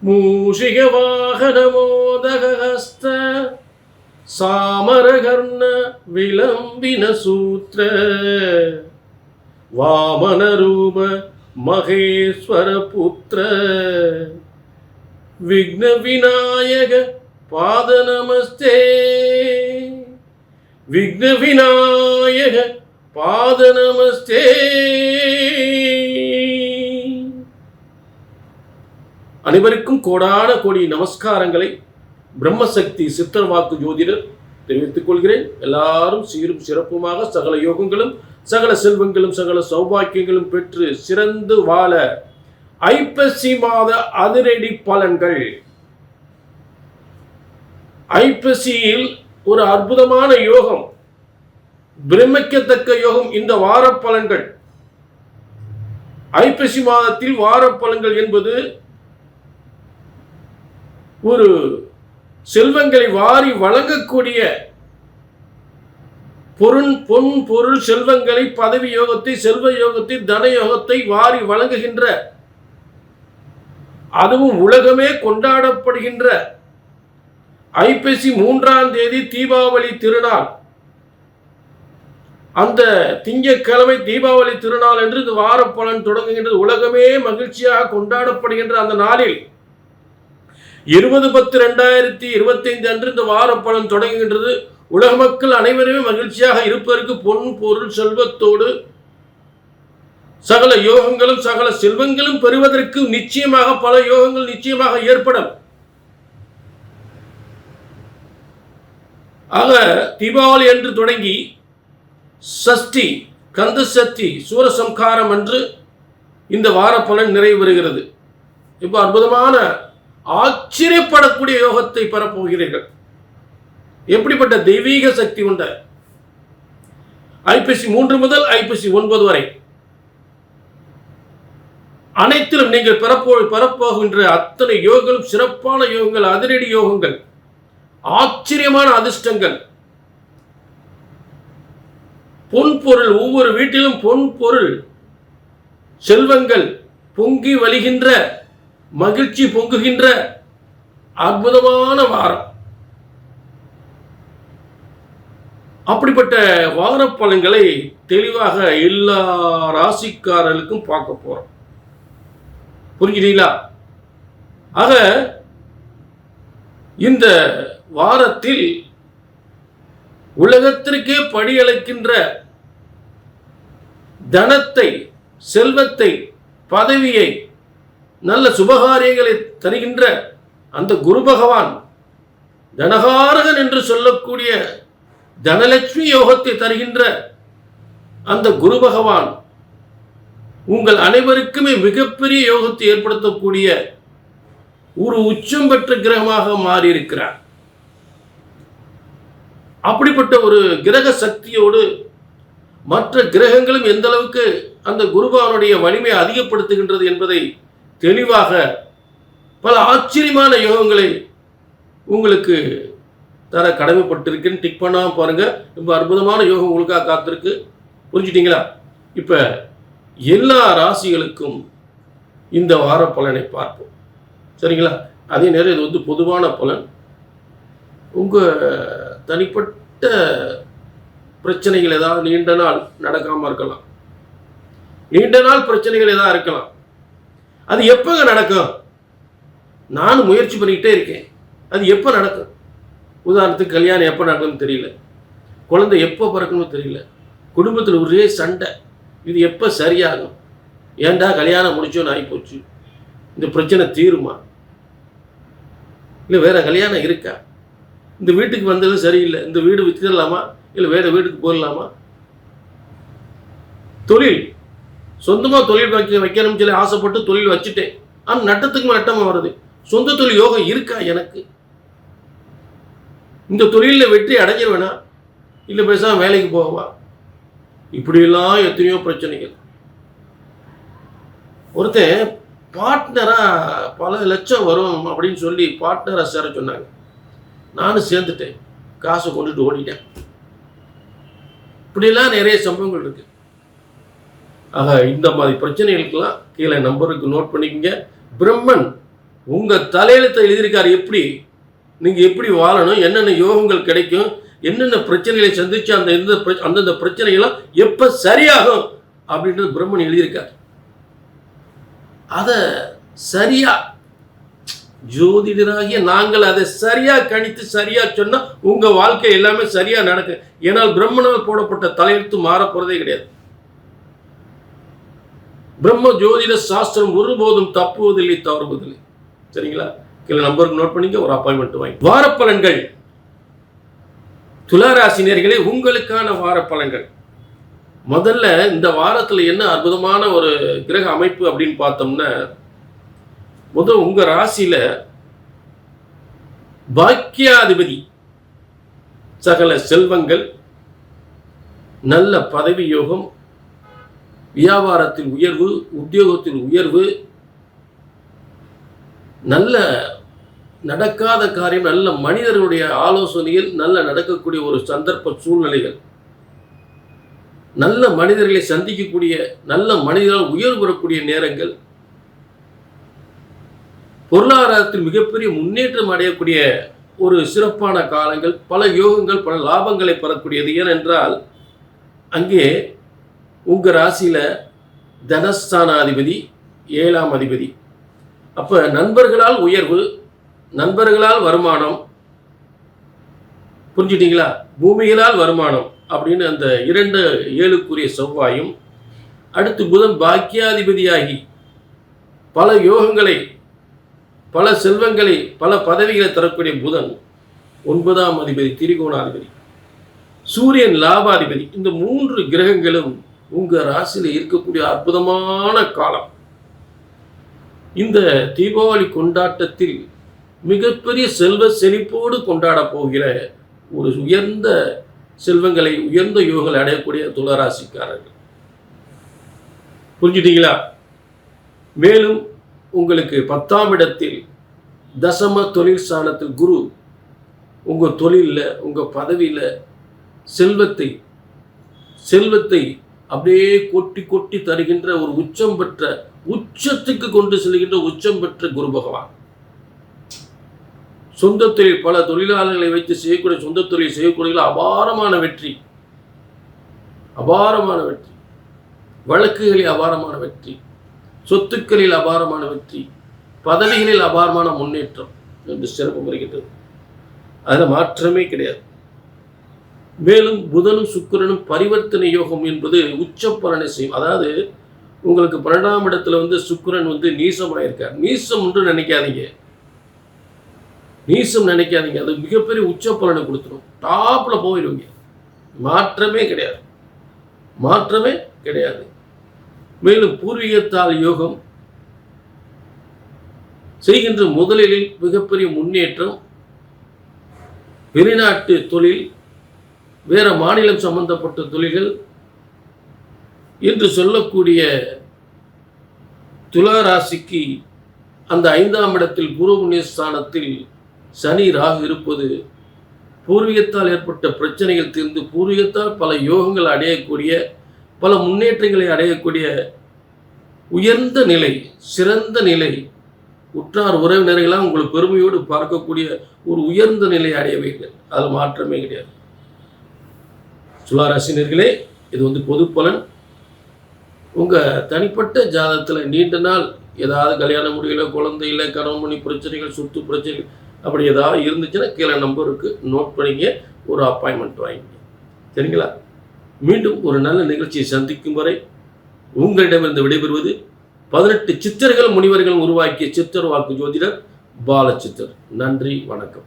மூஷிக வாகனமோதகஸ்த சாமரகர்ண விளம்பின சூத்திர வாமன ரூப மகேஸ்வர புத்திர விக்ன விநாயக பாத நமஸ்தே விக்ன விநாயக பாத நமஸ்தே. அனைவருக்கும் கோடான கோடி நமஸ்காரங்களை பிரம்மசக்தி சித்தர் வாக்கு ஜோதிடர் தெரிவித்துக் கொள்கிறேன். எல்லாரும் சீரும் சிறப்புமாக சகல யோகங்களும் சகல செல்வங்களும் சகல சௌபாக்கியங்களும் பெற்று சிறந்து வாழ ஐப்பசி மாத அதிரடி பலன்கள். ஐப்பசியில் ஒரு அற்புதமான யோகம், பிரமிக்கத்தக்க யோகம். இந்த வார பலன்கள், ஐப்பசி மாதத்தில் வார பலன்கள் என்பது ஒரு செல்வங்களை வாரி வழங்கக்கூடிய பொன் பொருள் செல்வங்களை, பதவி யோகத்தை, செல்வ யோகத்தை, தன யோகத்தை வாரி வழங்குகின்ற, அதுவும் உலகமே கொண்டாடப்படுகின்ற ஐப்பசி 3ஆம் தேதி தீபாவளி திருநாள். அந்த திங்கட்கிழமை தீபாவளி திருநாள் என்று இந்த வார பலன் தொடங்குகின்றது. உலகமே மகிழ்ச்சியாக கொண்டாடப்படுகின்ற அந்த நாளில் 20/10/2025 அன்று இந்த வார பலன் தொடங்குகின்றது. உலக மக்கள் அனைவருமே மகிழ்ச்சியாக இருப்பதற்கு பொன் பொருள் செல்வத்தோடு சகல யோகங்களும் சகல செல்வங்களும் பெறுவதற்கு நிச்சயமாக பல யோகங்கள் நிச்சயமாக ஏற்படும். ஆக தீபாவளி என்று தொடங்கி சஷ்டி, கந்த சஷ்டி, சூரசம்காரம் என்று இந்த வார பலன் நிறைவு பெறுகிறது. இப்போ அற்புதமான ஆச்சரியப்படக்கூடிய யோகத்தை பெறப்போகிறீர்கள். எப்படிப்பட்ட தெய்வீக சக்தி உண்ட ஐப்பசி 3 முதல் ஐப்பசி 9 வரை அனைத்திலும் நீங்கள் பெறப்போகின்ற அத்தனை யோகங்களும் சிறப்பான யோகங்கள், அதிரடி யோகங்கள், ஆச்சரியமான அதிர்ஷ்டங்கள், பொன் பொருள், ஒவ்வொரு வீட்டிலும் பொன் பொருள் செல்வங்கள் பொங்கி வழிகின்ற, மகிழ்ச்சி பொங்குகின்ற அற்புதமான வாரம். அப்படிப்பட்ட வார பலன்களை தெளிவாக எல்லா ராசிக்காரர்களுக்கும் பார்க்க போறோம். புரிஞ்சுட்டீங்களா? ஆக இந்த வாரத்தில் உலகத்திற்கே படியளிக்கின்ற தனத்தை, செல்வத்தை, பதவியை, நல்ல சுபகாரியங்களை தருகின்ற அந்த குரு பகவான், தனகாரகன் என்று சொல்லக்கூடிய தனலட்சுமி யோகத்தை தருகின்ற அந்த குரு பகவான் உங்கள் அனைவருக்குமே மிகப்பெரிய யோகத்தை ஏற்படுத்தக்கூடிய ஒரு உச்சம் பெற்ற கிரகமாக மாறியிருக்கிறார். அப்படிப்பட்ட ஒரு கிரக சக்தியோடு மற்ற கிரகங்களும் எந்த அளவுக்கு அந்த குருபகவானுடைய வலிமையை அதிகப்படுத்துகின்றது என்பதை தெளிவாக பல ஆச்சரியமான யோகங்களை உங்களுக்கு தர கடமைப்பட்டிருக்கேன்னு டிக் பண்ணாம பாருங்க. ரொம்ப அற்புதமான யோகம் உங்களுக்காக காத்திருக்கு. புரிஞ்சுட்டீங்களா? இப்ப எல்லா ராசிகளுக்கும் இந்த வார பலனை பார்ப்போம். சரிங்களா? அதே நேரம் இது வந்து பொதுவான பலன். உங்க தனிப்பட்ட பிரச்சனைகள் ஏதாவது நீண்ட நாள் நடக்காம இருக்கலாம், நீண்ட நாள் பிரச்சனைகள் ஏதாவது இருக்கலாம். அது எப்பங்க நடக்கும்? நானும் முயற்சி பண்ணிக்கிட்டே இருக்கேன். அது எப்போ நடக்கும்? உதாரணத்துக்கு கல்யாணம் எப்போ நடக்கும்னு தெரியல, குழந்தை எப்போ பிறக்கணும்னு தெரியல, குடும்பத்தில் ஒரே சண்டை, இது எப்போ சரியாகும்? ஏன்டா கல்யாணம் முடிச்சோன்னு ஆகிப்போச்சு, இந்த பிரச்சனை தீருமா? இல்லை வேற கல்யாணம் இருக்கா? இந்த வீட்டுக்கு வந்தது சரியில்லை, இந்த வீடு வித்துடலாமா, இல்லை வேற வீட்டுக்கு போயிடலாமா? தொழில், சொந்தமாக தொழில் வைக்கணும்னு சொல்லி ஆசைப்பட்டு தொழில் வச்சுட்டேன், ஆனால் நட்டத்துக்கு நட்டமாக வருது. சொந்த தொழில் யோகம் இருக்கா எனக்கு? இந்த தொழிலில் வெற்றி அடைஞ்சிருவேனா, இல்லை பேசாம வேலைக்கு போவா? இப்படியெல்லாம் எத்தனையோ பிரச்சனைகள். ஒருத்தன் பார்ட்னராக பல லட்சம் வரும் அப்படின்னு சொல்லி பார்ட்னராக சேர சொன்னாங்க. நானும் சேர்ந்துட்டேன், காசை கொண்டுட்டு ஓடிட்டேன். இப்படியெல்லாம் நிறைய சம்பவங்கள் இருக்கு. ஆக இந்த மாதிரி பிரச்சனைகளுக்கெல்லாம் கீழே நம்பருக்கு நோட் பண்ணிக்கங்க. பிரம்மன் உங்கள் தலையெழுத்தை எழுதியிருக்காரு. எப்படி நீங்கள் எப்படி வாழணும், என்னென்ன யோகங்கள் கிடைக்கும், என்னென்ன பிரச்சனைகளை சந்தித்து அந்தந்த பிரச்சனைகள்லாம் எப்போ சரியாகும் அப்படின்றது பிரம்மன் எழுதியிருக்கார். அதை சரியா ஜோதிடராகிய நாங்கள் அதை சரியா கணித்து சரியா சொன்னா உங்க வாழ்க்கை எல்லாமே சரியா நடக்கும். ஏனால் பிரம்மனால் போடப்பட்ட தலையெழுத்து மாற போறதே கிடையாது. பிரம்ம ஜோதிட சாஸ்திரம் ஒருபோதும் தப்புவதில்லை, தவறுவதில்லை. சரிங்களா? கீழே நம்பருக்கு நோட் பண்ணிக்க, ஒரு அப்பாயின்மெண்ட் வாங்கி. வாரப்பலன்கள். துளாராசினியர்களே, உங்களுக்கான வாரப்பலன்கள். முதல்ல இந்த வாரத்தில் என்ன அற்புதமான ஒரு கிரக அமைப்பு அப்படின்னு பார்த்தோம்னா, முதல் உங்க ராசியில பாக்கியாதிபதி, சகல செல்வங்கள், நல்ல பதவி யோகம், வியாபாரத்தில் உயர்வு, உத்தியோகத்தில் உயர்வு, நல்ல நடக்காத காரியம், நல்ல மனிதர்களுடைய ஆலோசனையில் நல்ல நடக்கக்கூடிய ஒரு சந்தர்ப்ப சூழ்நிலைகள், நல்ல மனிதர்களை சந்திக்கக்கூடிய, நல்ல மனிதர்களால் உயர்வு பெறக்கூடிய நேரங்கள், பொருளாதாரத்தில் மிகப்பெரிய முன்னேற்றம் அடையக்கூடிய ஒரு சிறப்பான காலங்கள், பல யோகங்கள், பல லாபங்களை பெறக்கூடியது. ஏனென்றால் அங்கே உங்க ராசியில தனஸ்தானாதிபதி 7ஆம் அதிபதி. அப்ப நண்பர்களால் உயர்வு, நண்பர்களால் வருமானம், புரிஞ்சுட்டீங்களா? பூமிகளால் வருமானம் அப்படின்னு அந்த 2 7க்குரிய செவ்வாயும், அடுத்து புதன் பாக்கியாதிபதியாகி பல யோகங்களை, பல செல்வங்களை, பல பதவிகளை தரக்கூடிய புதன் 9ஆம் அதிபதி, திரிகோணாதிபதி, சூரியன் லாபாதிபதி. இந்த 3 கிரகங்களும் உங்க ராசியில் இருக்கக்கூடிய அற்புதமான காலம். இந்த தீபாவளி கொண்டாட்டத்தில் மிகப்பெரிய செல்வ செழிப்போடு கொண்டாட போகிற ஒரு உயர்ந்த செல்வங்களை, உயர்ந்த யோகங்களை அடையக்கூடிய துளாராசிக்காரர்கள். புரிஞ்சுட்டீங்களா? மேலும் உங்களுக்கு 10ஆம் இடத்தில் தசம தொழில் ஸ்தானத்தில் குரு உங்க தொழிலில், உங்க பதவியில் செல்வத்தை அப்படியே கொட்டி கொட்டி தருகின்ற ஒரு உச்சம் பெற்ற, உச்சத்துக்கு கொண்டு செல்கின்ற உச்சம் பெற்ற குரு பகவான். சொந்த தொழில், பல தொழிலாளர்களை வைத்து செய்யக்கூடிய சொந்த தொழில் செய்யக்கூடிய அபாரமான வெற்றி, அபாரமான வெற்றி, வழக்குகளில் அபாரமான வெற்றி, சொத்துக்களில் அபாரமான வெற்றி, பதவிகளில் அபாரமான முன்னேற்றம் என்று சிறப்பு வருகின்றது. அதில் மாற்றமே கிடையாது. மேலும் புதனும் சுக்கிரனும் பரிவர்த்தனை யோகம் என்பது உச்ச பலனை செய்யும். அதாவது உங்களுக்கு 12ஆம் இடத்துல சுக்கிரன் நீசமாயிருக்கார். நீசம் என்று நினைக்காதீங்க, நீசம் நினைக்காதீங்க. அது மிகப்பெரிய உச்ச பலனை கொடுத்துரும். டாப்ல போயிடுவீங்க. மாற்றமே கிடையாது, மாற்றமே கிடையாது. மேலும் பூர்வீகத்தால் யோகம் செய்கின்ற முதலில் மிகப்பெரிய முன்னேற்றம், வெளிநாட்டு தொழில், வேற மாநிலம் சம்பந்தப்பட்ட தொழில்கள் என்று சொல்லக்கூடிய துளாராசிக்கு அந்த 5ஆம் இடத்தில் குரு புண்ணியஸ்தானத்தில் சனி ராகு இருப்பது பூர்வீகத்தால் ஏற்பட்ட பிரச்சனைகள் தீர்ந்து, பூர்வீகத்தால் பல யோகங்கள் அடையக்கூடிய, பல முன்னேற்றங்களை அடையக்கூடிய உயர்ந்த நிலை, சிறந்த நிலை, உற்றார் உறவினர்களாக உங்களை பெருமையோடு பார்க்கக்கூடிய ஒரு உயர்ந்த நிலை அடையவீர்கள். அது மாற்றமே கிடையாது. துளாராசினியர்களே, இது பொது பலன். உங்கள் தனிப்பட்ட ஜாதகத்தில் நீண்ட நாள் ஏதாவது கல்யாண முடியல, குழந்தை இல்லை, கணவன் மணி பிரச்சனைகள், சொத்து பிரச்சனைகள் அப்படி ஏதாவது இருந்துச்சுன்னா கீழே நம்பருக்கு நோட் பண்ணிங்க, ஒரு அப்பாயின்மெண்ட் வாங்கிங்க. சரிங்களா? மீண்டும் ஒரு நல்ல நிகழ்ச்சியை சந்திக்கும் வரை உங்களிடமிருந்து விடைபெறுவது 18 சித்தர்கள் முனிவர்கள் உருவாக்கிய சித்தர் வாக்கு ஜோதிடர் பாலச்சித்தர். நன்றி, வணக்கம்.